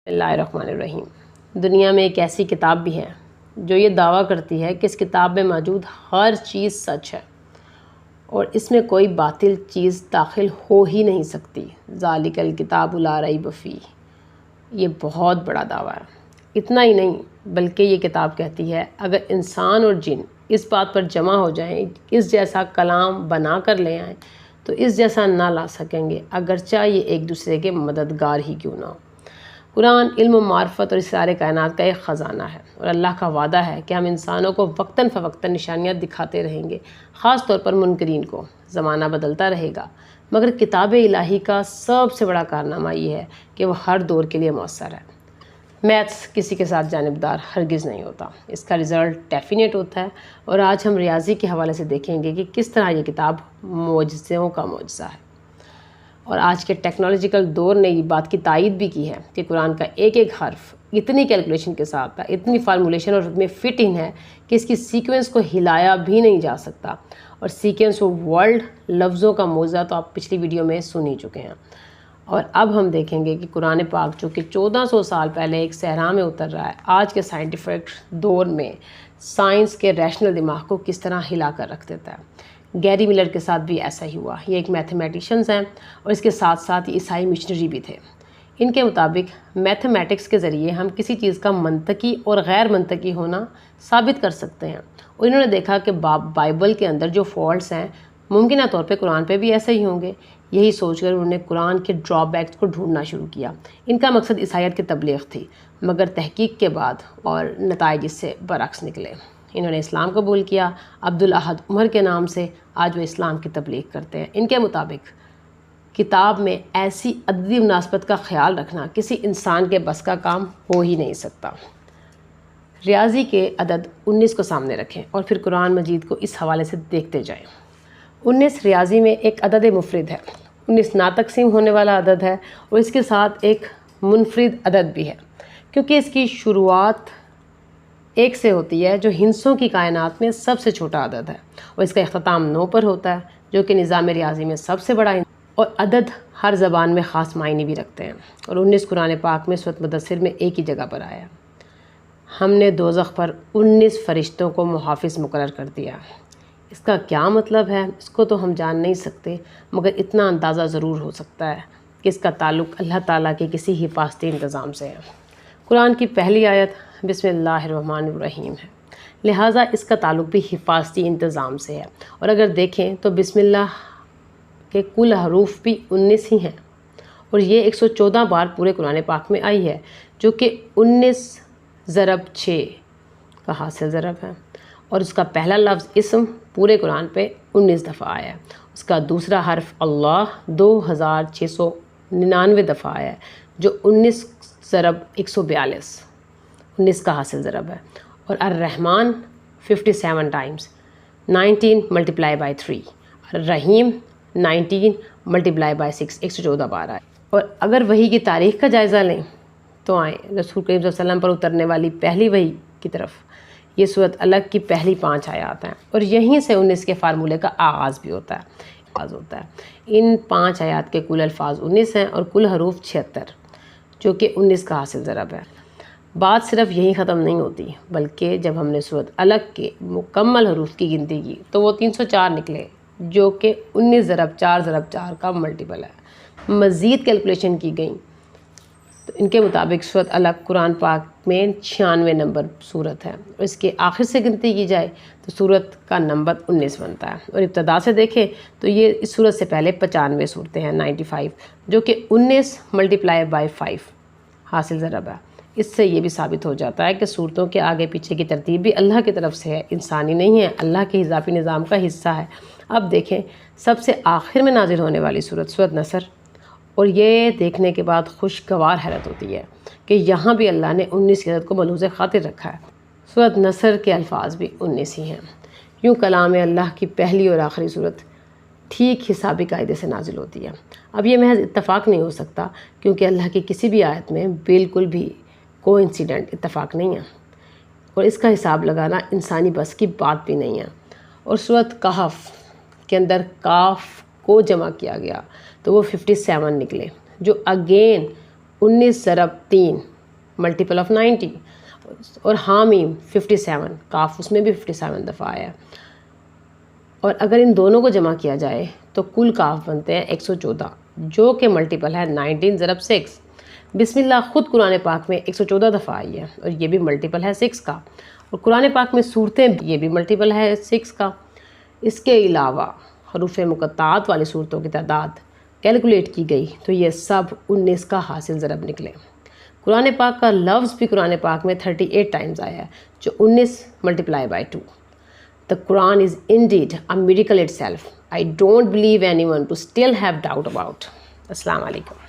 बिस्मिल्लाहिर्रहमानिर्रहीम। दुनिया में एक ऐसी किताब भी है जो ये दावा करती है कि इस किताब में मौजूद हर चीज़ सच है और इसमें कोई बातिल चीज़ दाखिल हो ही नहीं सकती। ज़ालिकल किताबु ला रैब फ़ीह। ये बहुत बड़ा दावा है। इतना ही नहीं बल्कि ये किताब कहती है अगर इंसान और जिन इस बात पर जमा हो जाएं, इस जैसा कलाम बना कर ले आएँ तो इस जैसा ना ला सकेंगे, अगरचा ये एक दूसरे के मददगार ही क्यों ना हो। कुरान इल्म मार्फत और इस सारे कायनात का एक ख़जाना है और अल्लाह का वादा है कि हम इंसानों को वक्तन फ़वक्तन निशानियाँ दिखाते रहेंगे, ख़ास तौर पर मुनकरीन को। ज़माना बदलता रहेगा मगर किताब इलाही का सबसे बड़ा कारनामा ये है कि वह हर दौर के लिए मौसर है। मैथ्स किसी के साथ जानिबदार हरगिज़ नहीं होता, इसका रिज़ल्ट डेफिनेट होता है। और आज हम रियाजी के हवाले से देखेंगे कि किस तरह ये किताब मोजज़ों का मोजज़ा है। और आज के टेक्नोलॉजिकल दौर ने ये बात की तायद भी की है कि कुरान का एक एक हर्फ इतनी कैलकुलेशन के साथ था, इतनी फार्मूलेशन और उसमें फिट इन है कि इसकी सीक्वेंस को हिलाया भी नहीं जा सकता। और सीक्वेंस ऑफ वर्ल्ड लफ्ज़ों का मौज़ा तो आप पिछली वीडियो में सुन ही चुके हैं। और अब हम देखेंगे कि कुरान पाक जो कि 1400 साल पहले एक सहरा में उतर रहा है, आज के साइंटिफिक दौर में साइंस के रैशनल दिमाग को किस तरह हिला कर रख देता है। गैरी मिलर के साथ भी ऐसा ही हुआ। ये एक मैथमेटिशियंस हैं और इसके साथ साथ ईसाई मिशनरी भी थे। इनके मुताबिक मैथमेटिक्स के ज़रिए हम किसी चीज़ का मंतकी और गैर मंतकी होना साबित कर सकते हैं। और इन्होंने देखा कि बाइबल के अंदर जो फॉल्ट्स हैं मुमकिन तौर पे कुरान पे भी ऐसे ही होंगे। यही सोचकर उन्होंने कुरान के ड्रॉबैक्स को ढूंढना शुरू किया। इनका मकसद ईसाईयत की तबलीग थी मगर तहकीक के बाद और नताइज इससे बरअक्स निकले। इन्होंने इस्लाम कबूल किया। अब्दुल अहद उमर के नाम से आज वो इस्लाम की तबलीग करते हैं। इनके मुताबिक किताब में ऐसी अददी मुनासबत का ख्याल रखना किसी इंसान के बस का काम हो ही नहीं सकता। रियाजी के अदद 19 को सामने रखें और फिर कुरान मजीद को इस हवाले से देखते जाएं। 19 रियाजी में एक अदद मुफरिद है, 19 नातकसीम होने वाला अदद है और इसके साथ एक मुनफरिद अदद भी है क्योंकि इसकी शुरुआत एक से होती है जो हिंसों की कायनात में सबसे छोटा अदद है और इसका इख्तिताम 9 पर होता है जो कि निज़ाम रियाजी में सबसे बड़ा और अदद हर ज़बान में ख़ास मायने भी रखते हैं। और 19 कुरान पाक में सूरत मुदस्सिर में एक ही जगह पर आया। हमने दोज़ख पर 19 फरिश्तों को मुहाफ़िज़ मुकर्रर कर दिया। इसका क्या मतलब है इसको तो हम जान नहीं सकते मगर इतना अंदाज़ा ज़रूर हो सकता है कि इसका ताल्लुक़ अल्लाह ताला के किसी हिफाजती इंतज़ाम से है। कुरान की पहली आयत बिस्मिल्लाहिर्रहमानिर्रहीम है, लिहाजा इसका ताल्लुक़ भी हिफाजती इंतज़ाम से है। और अगर देखें तो बिस्मिल्लाह के कुल हरूफ भी 19 ही हैं और ये 114 बार पूरे कुरान पाक में आई है जो कि 19 ज़रब 6 का हासिल ज़रब है। और उसका पहला लफ्ज़ इस्म पूरे कुरान पे 19 दफ़ा आया है। उसका दूसरा हर्फ अल्लाह 2699 दफ़ा आया है जो 19 ज़रब 142 19 का हासिल ज़रब है। और अर्रहमान 57 times, 19 multiply by 3। Rahim 19 multiply by 6 114 बार आए। और अगर वही की तारीख़ का जायज़ा लें तो आए रसूल करीम सल्लल्लाहु अलैहि वसल्लम पर उतरने वाली पहली वही की तरफ। ये सूरत अलग की पहली 5 आयात हैं और यहीं से 19 के फार्मूले का आगाज़ भी होता है। इन 5 आयात के कुल अल्फाज 19 हैं और कुल हरूफ 76 जो कि 19 का हासिल ज़रब है। बात सिर्फ यहीं ख़त्म नहीं होती बल्कि जब हमने सूरत अलग के मुकम्मल हरूफ की गिनती की तो वो 304 निकले जो कि 19 ज़रब 4 का मल्टीपल है। मज़ीद कैलकुलेशन की गई तो इनके मुताबिक सूरत अलग कुरान पाक में 96 नंबर सूरत है और इसके आखिर से गिनती की जाए तो सूरत का नंबर 19 बनता है। और इब्तदा से देखें तो ये इस सूरत से पहले 95 सूरतें हैं 95 जो कि 19 मल्टीप्लाई बाई 5 हासिल ज़रब है। इससे ये भी साबित हो जाता है कि सूरतों के आगे पीछे की तरतीब भी अल्लाह की तरफ से है, इंसानी नहीं है, अल्लाह के इजाफी निज़ाम का हिस्सा है। अब देखें सबसे आखिर में नाजिल होने वाली सूरत नसर, और ये देखने के बाद खुशगवार हैरत होती है कि यहाँ भी अल्लाह ने 19 की अदद को मलूज़ खातिर रखा है। सूरत नसर के अल्फाज भी 19 ही हैं। यूँ कलाम अल्लाह की पहली और आखिरी सूरत ठीक हिसाबी कायदे से नाजिल होती है। अब ये महज इत्तफ़ाक़ नहीं हो सकता क्योंकि अल्लाह की किसी भी आयत में बिल्कुल भी कोइंसिडेंट इत्तफ़ाक़ नहीं है और इसका हिसाब लगाना इंसानी बस की बात भी नहीं है। और सूरत कहफ़ के अंदर काफ को जमा किया गया तो वो 57 निकले जो अगेन 19 ज़रब 3 मल्टीपल ऑफ 90, और हामीम 57, काफ उसमें भी 57 दफ़ा आया है। और अगर इन दोनों को जमा किया जाए तो कुल काफ बनते हैं 114, जो कि मल्टीपल है 19 ज़रब 6। बिस्मिल्लाह खुद कुरान पाक में 114 दफ़ा आई है और ये भी मल्टीपल है 6 का, और कुरान पाक में सूरतें ये भी मल्टीपल है 6 का। इसके अलावा हरूफ मुक़त्तात वाली सूरतों की तादाद कैलकुलेट की गई तो ये सब 19 का हासिल ज़रब निकले। कुरान पाक का लफ्ज़ भी कुरान पाक में 38 टाइम्स आया है, जो 19 multiply by 2। The Quran is indeed a miracle itself. I don't believe anyone to still have doubt about. Assalamu alaikum.